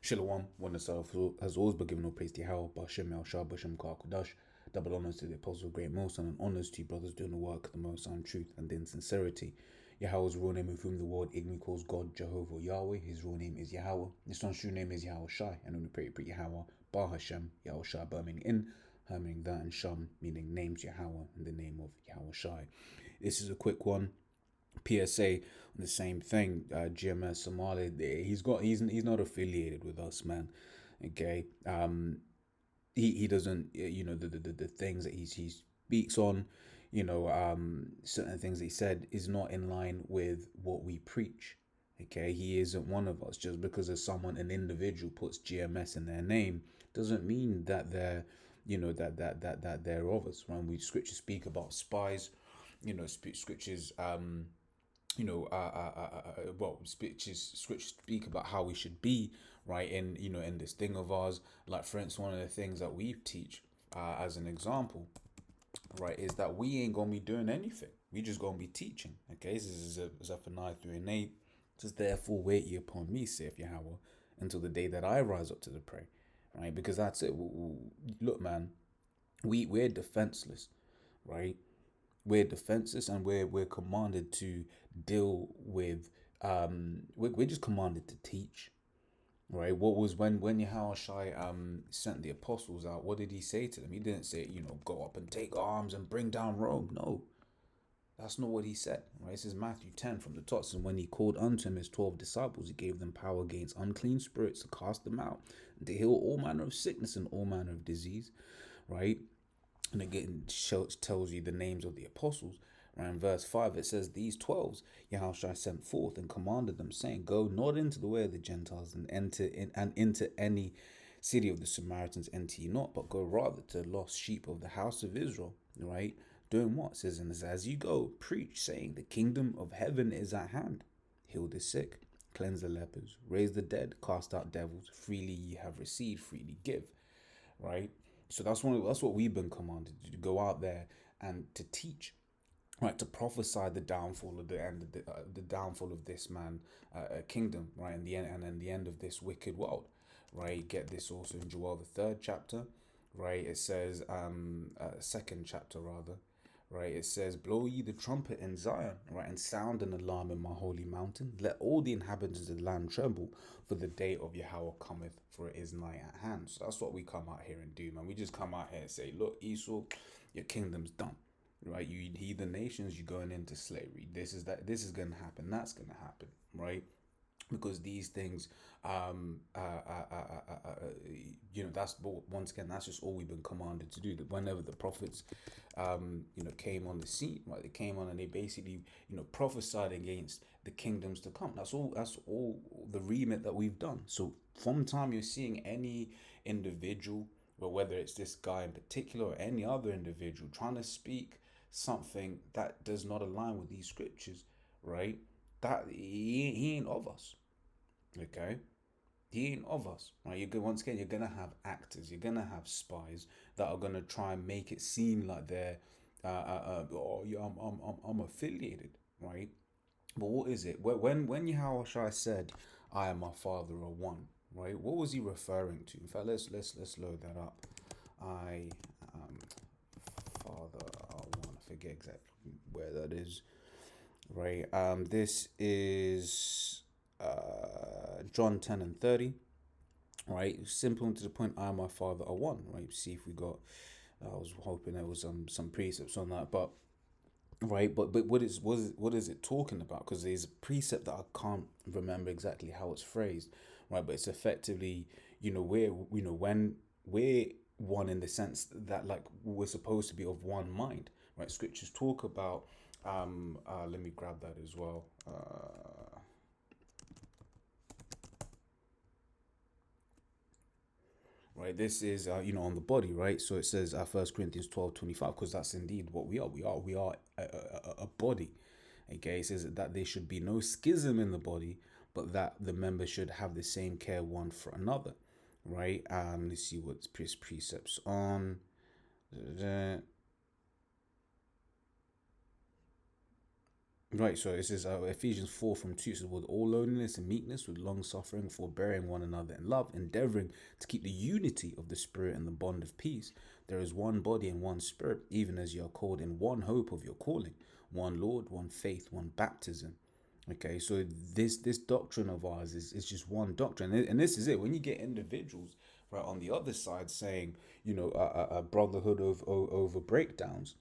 Shalom, one itself has always been given all praise to Yahweh, Bashem, Yahshua, Bashem, Kakudash. Double honors to the Apostle of Great Most and honors to you brothers doing the work of the Most High in truth and in sincerity. Yahweh's real name, with whom the world ignorantly calls God, Jehovah, Yahweh. His real name is Yahweh. His son's true name is Yahweh Shai, and only pray Yahweh, Bar Hashem, Yahweh Shai, Bar meaning in, Ha meaning that, and Sham meaning names Yahweh in the name of Yahweh Shai. This is a quick one. PSA on the same thing. GMS Somalia, he's not affiliated with us, man. Okay. He doesn't, the things that he speaks on, certain things he said is not in line with what we preach. Okay, he isn't one of us. Just because an individual puts GMS in their name doesn't mean that they're, that they're of us. When we scriptures speak about spies, scriptures scriptures speak about how we should be, right, in this thing of ours. Like, for instance, one of the things that we teach, as an example, right, is that we ain't gonna be doing anything. We just gonna be teaching. Okay, this is Zephaniah 3 and 8. It says, therefore wait ye upon me, saith Yahweh, until the day that I rise up to the prey. Right, because that's it. Look, man, we're defenseless, right? We're defenseless, and we're commanded to deal with, we're just commanded to teach, right? What was when Yahushua sent the apostles out, what did he say to them? He didn't say, go up and take arms and bring down Rome. No, that's not what he said, right? This is Matthew 10 from the top. And when he called unto him his 12 disciples, he gave them power against unclean spirits to cast them out and to heal all manner of sickness and all manner of disease, right? And again, tells you the names of the apostles. Right, in verse 5, it says, these 12 Yahushua sent forth and commanded them, saying, go not into the way of the Gentiles, and into any city of the Samaritans enter ye not, but go rather to the lost sheep of the house of Israel. Right? Doing what? It says, and as you go, preach, saying, the kingdom of heaven is at hand. Heal the sick, cleanse the lepers, raise the dead, cast out devils. Freely ye have received, freely give. Right? So that's what we've been commanded to do, go out there and to teach, right, to prophesy the downfall of the end, the downfall of this kingdom, right, and the end of this wicked world, right. You get this also in Joel the 3rd chapter, right. It says, second chapter rather, right. It says, blow ye the trumpet in Zion, right, and sound an alarm in my holy mountain. Let all the inhabitants of the land tremble, for the day of Yahweh cometh, for it is nigh at hand. So that's what we come out here and do, man. We just come out here and say, look, Esau, your kingdom's done, right? You heathen nations, you're going into slavery. This is going to happen. That's going to happen, right? Because these things, that's, once again, that's just all we've been commanded to do. That whenever the prophets, came on the scene, right, they came on and they basically, prophesied against the kingdoms to come. That's all the remit that we've done. So from time you're seeing any individual, or whether it's this guy in particular or any other individual, trying to speak something that does not align with these scriptures, right? That he ain't of us. Okay, he ain't of us, right? Once again, you're gonna have actors, you're gonna have spies that are gonna try and make it seem like they're, I'm affiliated, right? But what is it? When Yahushua said, "I and my Father are one," right? What was he referring to? In fact, let's load that up. I am Father are one. I forget exactly where that is. Right. This is John 10 and 30. Right. Simple and to the point. I and my Father are one. Right. See if we got. I was hoping there was some precepts on that, but right. But what is it talking about? Because there's a precept that I can't remember exactly how it's phrased. Right. But it's effectively, when we're one in the sense that, like, we're supposed to be of one mind. Right. Scriptures talk about. Let me grab that as well. Right, this is on the body, right? So it says 1 Corinthians 12:25, because that's indeed what we are. We are a body. Okay, it says that there should be no schism in the body, but that the members should have the same care one for another. Right. Let's see what precepts on. Right, so it says Ephesians 4 from 2 says, with all lowliness and meekness, with long suffering, forbearing one another in love, endeavoring to keep the unity of the Spirit and the bond of peace. There is one body and one Spirit, even as you are called in one hope of your calling, one Lord, one faith, one baptism. Okay, so this doctrine of ours is just one doctrine, and this is it. When you get individuals right on the other side saying, a brotherhood over breakdowns,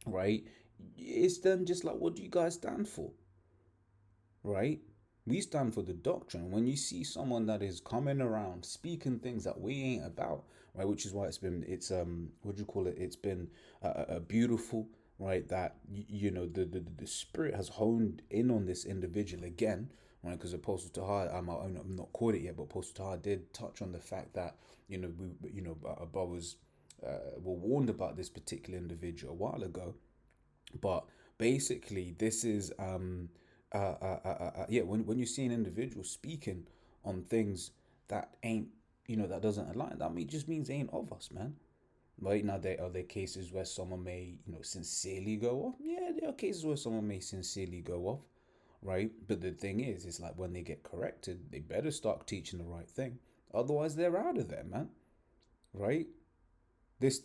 right? It's then just like, what do you guys stand for, right? We stand for the doctrine. When you see someone that is coming around speaking things that we ain't about, right? Which is why what do you call it? It's been a beautiful, right? That the spirit has honed in on this individual again, right? Because Apostle Tahar, I'm not caught it yet, but Apostle Tahar did touch on the fact that our brothers were warned about this particular individual a while ago, but basically, this is yeah. When you see an individual speaking on things that ain't that doesn't align, just means they ain't of us, man. Right now, there are there cases where someone may sincerely go off. Yeah, there are cases where someone may sincerely go off, right? But the thing is, it's like when they get corrected, they better start teaching the right thing. Otherwise, they're out of there, man. Right? This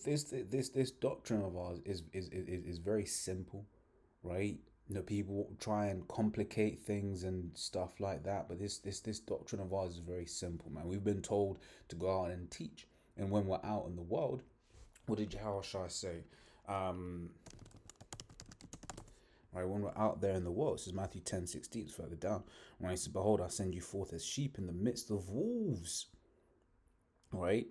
doctrine of ours is very simple, right? People try and complicate things and stuff like that, but this doctrine of ours is very simple, man. We've been told to go out and teach, and when we're out in the world, what did Yahushua say? Um, right, when we're out there in the world, this is Matthew 10:16, further down. Right, he says, "Behold, I send you forth as sheep in the midst of wolves." Right,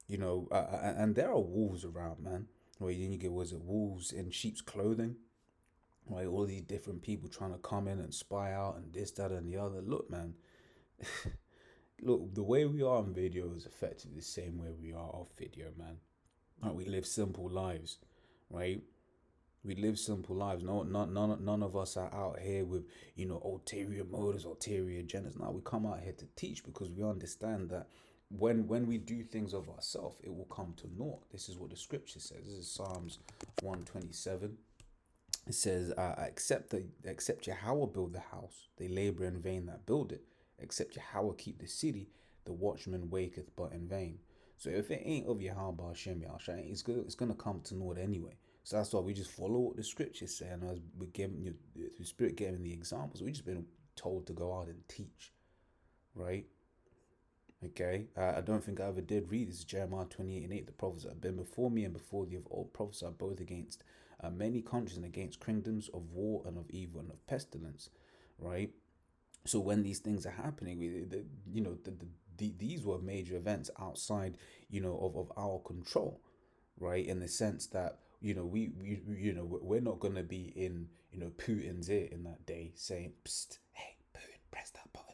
and there are wolves around, man. Where then you get, was it wolves in sheep's clothing? Right, all these different people trying to come in and spy out and this, that, and the other. Look, man, look, the way we are on video is effectively the same way we are off video, man. Right, we live simple lives, right? We live simple lives. No, none of us are out here with ulterior motives, ulterior agendas. No, we come out here to teach because we understand that when we do things of ourselves, it will come to naught. This is what the scripture says. This is Psalms 127. It says, except Yahweh build the house, they labor in vain that build it. Except Yahweh keep the city, the watchman waketh but in vain. So if it ain't of Yahweh Hashem Yahshua, it's gonna come to naught anyway. So that's why we just follow what the scriptures say, and as we give the Spirit giving the examples, we just been told to go out and teach, right? Okay, I don't think I ever did read this. Jeremiah 28:8. The prophets that have been before me and before thee of old prophesied both against many countries and against kingdoms of war and of evil and of pestilence, right? So when these things are happening, these were major events outside, of our control, right? In the sense that we're not gonna be in Putin's ear in that day saying, "Psst, hey Putin, press that button."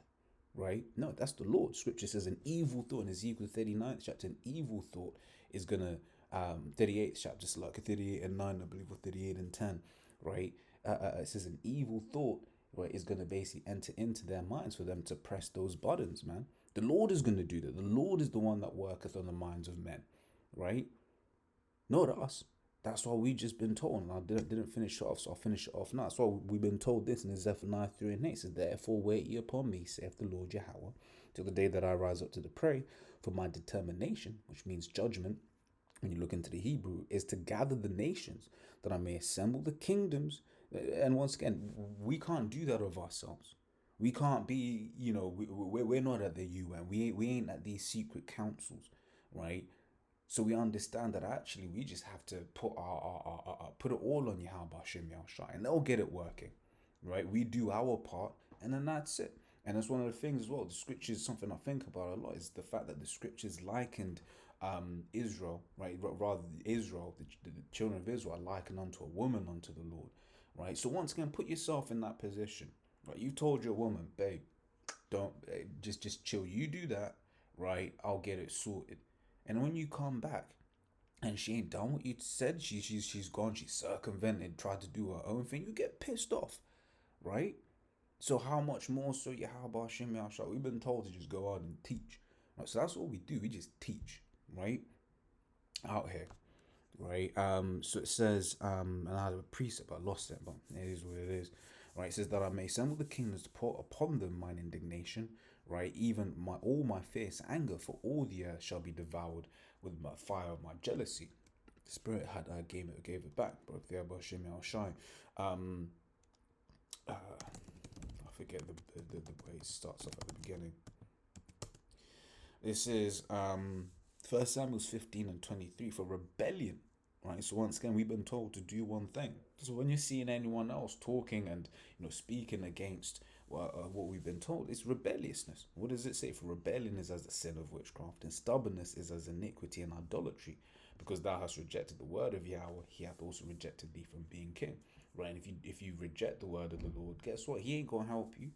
Right? No, that's the Lord. Scripture says an evil thought in Ezekiel 39th chapter, an evil thought is gonna 38th chapter, just like 38 and 9, I believe, or 38 and 10, right? It says an evil thought, right, is gonna basically enter into their minds for them to press those buttons, man. The Lord is gonna do that. The Lord is the one that worketh on the minds of men, right? Not us. That's why we just been told, and I didn't finish it off, so I'll finish it off now. That's why we've been told this in Zephaniah 3 and 8. It says, "Therefore wait ye upon me, saith the Lord Yahweh, till the day that I rise up to the prey, for my determination," which means judgment, when you look into the Hebrew, is to gather the nations, that I may assemble the kingdoms. And once again, we can't do that of ourselves. We can't be, we're not at the UN. We ain't at these secret councils, right? So we understand that actually we just have to put it all on Yahweh Hashem Yahushua, and they'll get it working, right? We do our part, and then that's it. And that's one of the things as well. The scriptures, something I think about a lot, is the fact that the scriptures likened Israel, right? Rather, Israel, the children of Israel, are likened unto a woman unto the Lord, right? So once again, put yourself in that position, right? You told your woman, babe, don't just chill. You do that, right? I'll get it sorted. And when you come back and she ain't done what you said, she's gone, she's circumvented, tried to do her own thing, you get pissed off, right? So how much more so Yahweh Hashem Yahshua? We've been told to just go out and teach. Right? So that's all we do. We just teach, right? Out here. Right. So it says, and I had a precept, but I lost it, but it is what it is. right? It says that I may assemble the kingdoms to pour upon them mine indignation, right? Even all my fierce anger for all the earth shall be devoured with my fire of my jealousy. The Spirit had gave it back, but the Shimei Shai. I forget the way it starts off at the beginning. This is 1 Samuel 15:23 for rebellion. Right, so once again, we've been told to do one thing. So when you're seeing anyone else talking and speaking against what we've been told, it's rebelliousness. What does it say? For rebellion is as the sin of witchcraft, and stubbornness is as iniquity and idolatry. Because thou hast rejected the word of Yahweh, he hath also rejected thee from being king. Right, and if you reject the word of the Lord, guess what? He ain't gonna help you.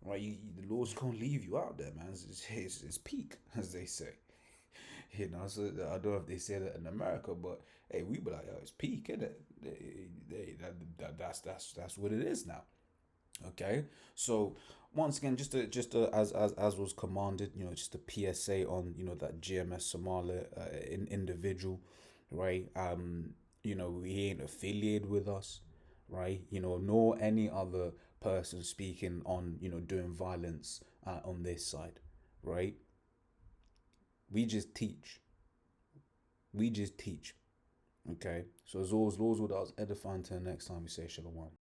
Right, the Lord's gonna leave you out there, man. It's peak, as they say. So I don't know if they say that in America, but hey, we be like, yo, it's peak, isn't it? That's what it is now. Okay, so once again, as was commanded, just a PSA on that GMS Somalia individual, right? He ain't affiliated with us, right? Nor any other person speaking on doing violence on this side, right? We just teach. We just teach. Okay. So as always, Lord's without edifying. Until next time, we say shalom.